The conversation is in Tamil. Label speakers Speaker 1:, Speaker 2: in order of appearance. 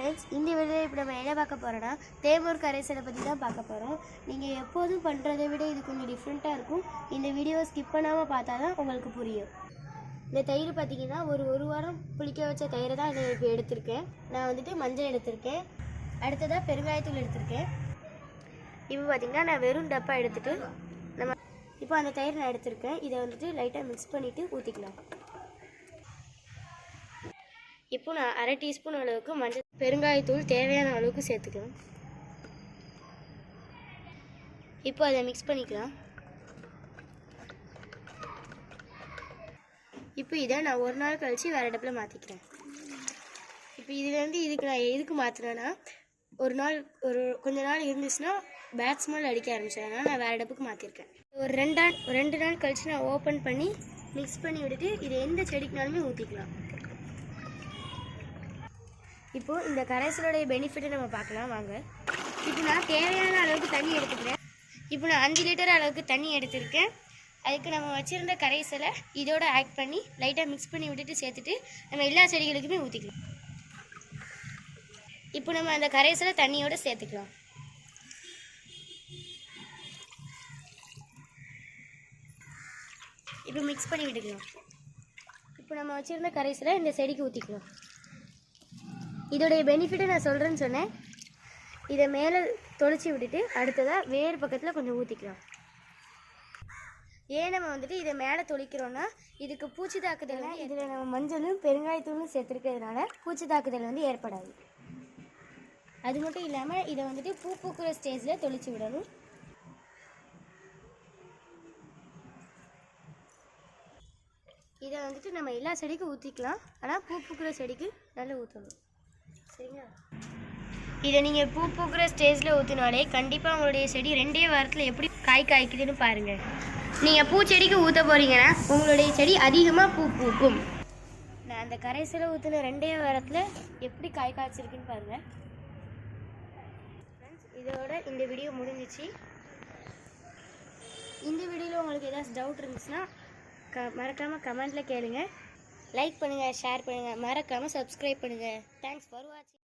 Speaker 1: ஃப்ரெண்ட்ஸ், இந்த வீடியோவில் இப்போ நம்ம என்ன பார்க்க போகிறோன்னா தேமூர் கரைசலை பற்றி தான் பார்க்க போகிறோம். நீங்கள் எப்போதும் பண்ணுறதை விட இது கொஞ்சம் டிஃப்ரெண்ட்டாக இருக்கும். இந்த வீடியோவை ஸ்கிப் பண்ணாமல் பார்த்தா தான் உங்களுக்கு புரியும். இந்த தயிர் பார்த்திங்கன்னா ஒரு வாரம் புளிக்க வச்ச தயிரை தான் இதை இப்போ எடுத்திருக்கேன். நான் வந்துட்டு மஞ்சள் எடுத்திருக்கேன், அடுத்ததாக பெருங்காயத்தூள் எடுத்திருக்கேன். இப்போ பார்த்திங்கன்னா நான் வெறும் டப்பா எடுத்துகிட்டு இப்போ அந்த தயிர் நான் எடுத்திருக்கேன். இதை வந்துட்டு லைட்டாக மிக்ஸ் பண்ணிவிட்டு ஊற்றிக்கலாம். இப்போ நான் அரை டீஸ்பூன் அளவுக்கு மஞ்சள் பெருங்காயத்தூள் தேவையான அளவுக்கு சேர்த்துக்கலாம். இப்போ அதை மிக்ஸ் பண்ணிக்கலாம். இப்போ இதை நான் ஒரு நாள் கழித்து வேறு அடுப்பில் மாற்றிக்கிறேன். இப்போ இதுலேருந்து இதுக்கு நான் எதுக்கு மாற்றினேன்னா, கொஞ்ச நாள் இருந்துச்சுன்னா பேட் ஸ்மெல் அடிக்க ஆரம்பிச்சதுனால நான் வேறு அடுப்புக்கு மாற்றிருக்கேன். ஒரு ரெண்டு நாள் கழித்து நான் ஓப்பன் பண்ணி மிக்ஸ் பண்ணி விட்டுட்டு இதை எந்த செடிக்குனாலுமே ஊற்றிக்கலாம். இப்போது இந்த கரைசலோடைய பெனிஃபிட்டை நம்ம பார்க்கலாம் வாங்க. இப்போ நான் தேவையான அளவுக்கு தண்ணி எடுத்துக்கிறேன். இப்போ நான் 5 லிட்டர் அளவுக்கு தண்ணி எடுத்துருக்கேன். அதுக்கு நம்ம வச்சுருந்த கரைசலை இதோட ஆட் பண்ணி லைட்டாக மிக்ஸ் பண்ணி விட்டுட்டு சேர்த்துட்டு நம்ம எல்லா செடிகளுக்குமே ஊற்றிக்கலாம். இப்போ நம்ம அந்த கரைசலை தண்ணியோடு சேர்த்துக்கலாம். இப்போ மிக்ஸ் பண்ணி விட்டுக்கலாம். இப்போ நம்ம வச்சுருந்த கரைசலை இந்த செடிக்கு ஊற்றிக்கலாம். இதோடைய பெனிஃபிட்டை நான் சொல்கிறேன்னு சொன்னேன். இதை மேலே தொளிச்சு விட்டுட்டு அடுத்ததாக வேறு பக்கத்தில் கொஞ்சம் ஊற்றிக்கலாம். ஏன் நம்ம வந்துட்டு இதை மேலே தொளிக்கிறோன்னா இதுக்கு பூச்சி தாக்குதல் இதில் நம்ம மஞ்சளும் பெருங்காயத்தூளும் சேர்த்துருக்கிறதுனால பூச்சி தாக்குதல் ஏற்படாது. அது மட்டும் இல்லாமல் இதை வந்துட்டு பூ பூக்கிற ஸ்டேஜில் தொளிச்சு விடணும். இதை வந்துட்டு நம்ம எல்லா செடிக்கும் ஊற்றிக்கலாம். ஆனால் பூ பூக்கிற செடிக்கு நல்லா ஊற்றணும், சரிங்களா? இதை நீங்கள் பூ பூக்கிற ஸ்டேஜில் ஊற்றினாலே கண்டிப்பாக உங்களுடைய செடி 2 வாரத்தில் எப்படி காய்க்குதுன்னு பாருங்கள். நீங்கள் பூச்செடிக்கு ஊற்ற போகிறீங்கன்னா உங்களுடைய செடி அதிகமாக பூ பூக்கும். நான் அந்த கரைசலை ஊற்றின 2 வாரத்தில் எப்படி காய்ச்சிருக்குன்னு பாருங்கள். இதோட இந்த வீடியோ முடிஞ்சிச்சு. இந்த வீடியோவில் உங்களுக்கு ஏதாச்சும் டவுட் இருந்துச்சுன்னா மறக்காமல் கமெண்ட்டில் கேளுங்க. லைக் பண்ணுங்கள், ஷேர் பண்ணுங்கள், மறக்காமல் சப்ஸ்கிரைப் பண்ணுங்கள். தேங்க்ஸ் ஃபார் வாட்சிங்.